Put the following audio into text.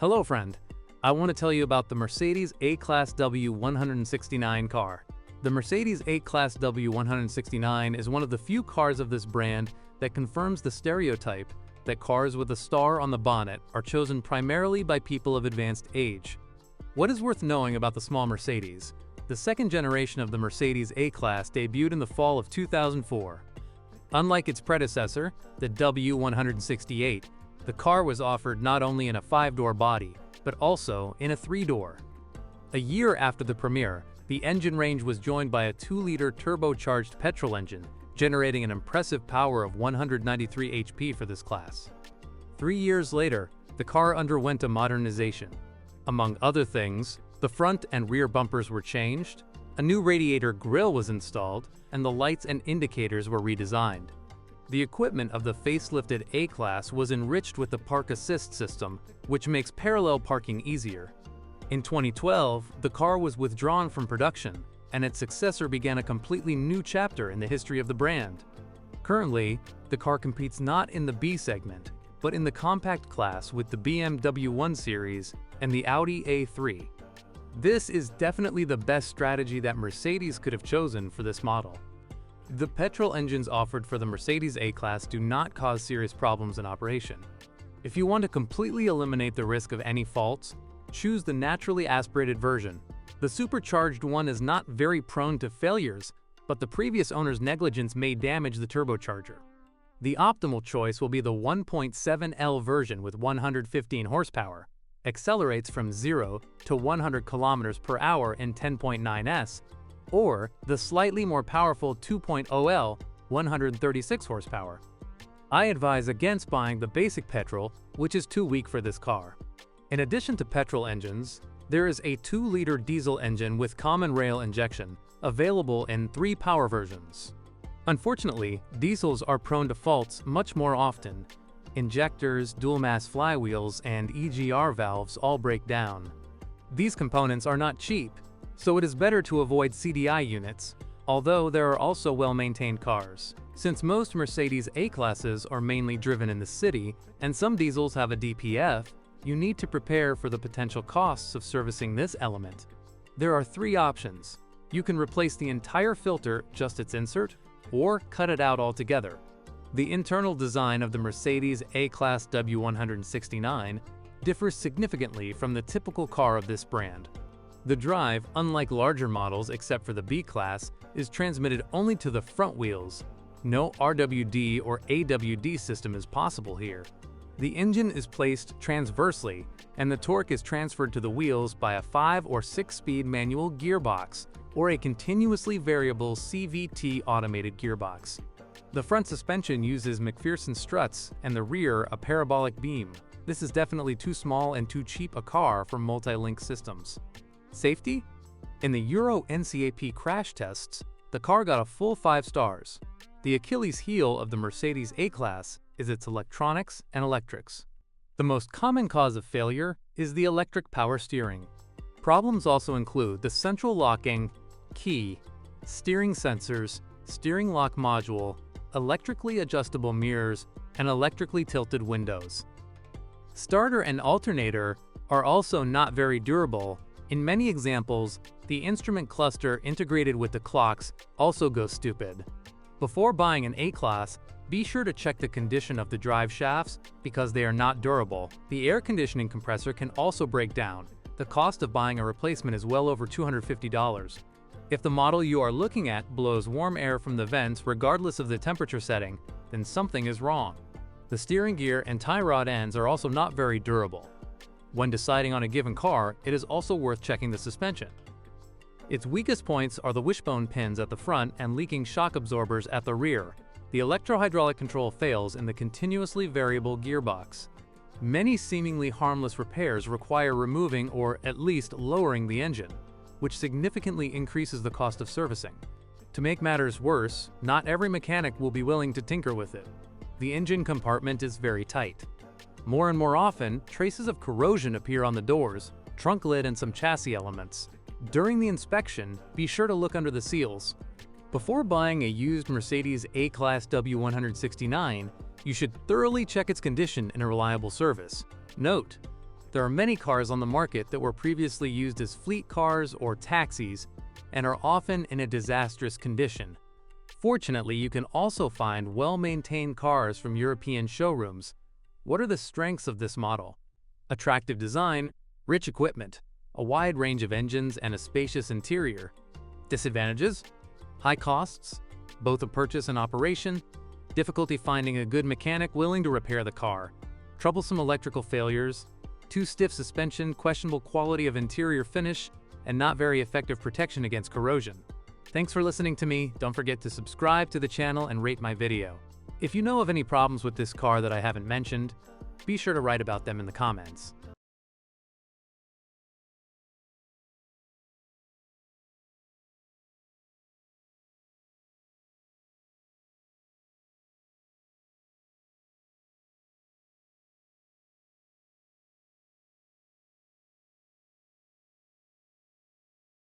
Hello friend, I want to tell you about the Mercedes A-Class W169 car. The Mercedes A-Class W169 is one of the few cars of this brand that confirms the stereotype that cars with a star on the bonnet are chosen primarily by people of advanced age. What is worth knowing about the small Mercedes? The second generation of the Mercedes A-Class debuted in the fall of 2004. Unlike its predecessor, the W168, the car was offered not only in a 5-door body, but also in a 3-door. A year after the premiere, the engine range was joined by a 2-liter turbocharged petrol engine, generating an impressive power of 193 HP for this class. 3 years later, the car underwent a modernization. Among other things, the front and rear bumpers were changed, a new radiator grille was installed, and the lights and indicators were redesigned. The equipment of the facelifted A-Class was enriched with the Park Assist system, which makes parallel parking easier. In 2012, the car was withdrawn from production, and its successor began a completely new chapter in the history of the brand. Currently, the car competes not in the B segment, but in the compact class with the BMW 1 Series and the Audi A3. This is definitely the best strategy that Mercedes could have chosen for this model. The petrol engines offered for the Mercedes A-Class do not cause serious problems in operation. If you want to completely eliminate the risk of any faults, choose the naturally aspirated version. The supercharged one is not very prone to failures, but the previous owner's negligence may damage the turbocharger. The optimal choice will be the 1.7L version with 115 horsepower, accelerates from 0 to 100 km per hour in 10.9s, or the slightly more powerful 2.0L, 136 horsepower. I advise against buying the basic petrol, which is too weak for this car. In addition to petrol engines, there is a 2-liter diesel engine with common rail injection, available in 3 power versions. Unfortunately, diesels are prone to faults much more often. Injectors, dual-mass flywheels, and EGR valves all break down. These components are not cheap, so it is better to avoid CDI units, although there are also well-maintained cars. Since most Mercedes A-Classes are mainly driven in the city, and some diesels have a DPF, you need to prepare for the potential costs of servicing this element. There are 3 options. You can replace the entire filter, just its insert, or cut it out altogether. The internal design of the Mercedes A-Class W169 differs significantly from the typical car of this brand. The drive, unlike larger models except for the B-Class, is transmitted only to the front wheels. No RWD or AWD system is possible here. The engine is placed transversely, and the torque is transferred to the wheels by a 5- or 6-speed manual gearbox, or a continuously variable CVT automated gearbox. The front suspension uses McPherson struts and the rear a parabolic beam. This is definitely too small and too cheap a car for multi-link systems. Safety? In the Euro NCAP crash tests, the car got a full 5 stars. The Achilles heel of the Mercedes A-Class is its electronics and electrics. The most common cause of failure is the electric power steering. Problems also include the central locking, key, steering sensors, steering lock module, electrically adjustable mirrors, and electrically tilted windows. Starter and alternator are also not very durable. In many examples, the instrument cluster integrated with the clocks also goes stupid. Before buying an A-Class, be sure to check the condition of the drive shafts because they are not durable. The air conditioning compressor can also break down. The cost of buying a replacement is well over $250. If the model you are looking at blows warm air from the vents regardless of the temperature setting, then something is wrong. The steering gear and tie rod ends are also not very durable. When deciding on a given car, it is also worth checking the suspension. Its weakest points are the wishbone pins at the front and leaking shock absorbers at the rear. The electro-hydraulic control fails in the continuously variable gearbox. Many seemingly harmless repairs require removing or at least lowering the engine, which significantly increases the cost of servicing. To make matters worse, not every mechanic will be willing to tinker with it. The engine compartment is very tight. More and more often, traces of corrosion appear on the doors, trunk lid, and some chassis elements. During the inspection, be sure to look under the seals. Before buying a used Mercedes A-Class W169, you should thoroughly check its condition in a reliable service. Note: There are many cars on the market that were previously used as fleet cars or taxis and are often in a disastrous condition. Fortunately, you can also find well-maintained cars from European showrooms. What are the strengths of this model? Attractive design, rich equipment, a wide range of engines and a spacious interior. Disadvantages? High costs, both of purchase and operation, difficulty finding a good mechanic willing to repair the car, troublesome electrical failures, too stiff suspension, questionable quality of interior finish, and not very effective protection against corrosion. Thanks for listening to me. Don't forget to subscribe to the channel and rate my video. If you know of any problems with this car that I haven't mentioned, be sure to write about them in the comments.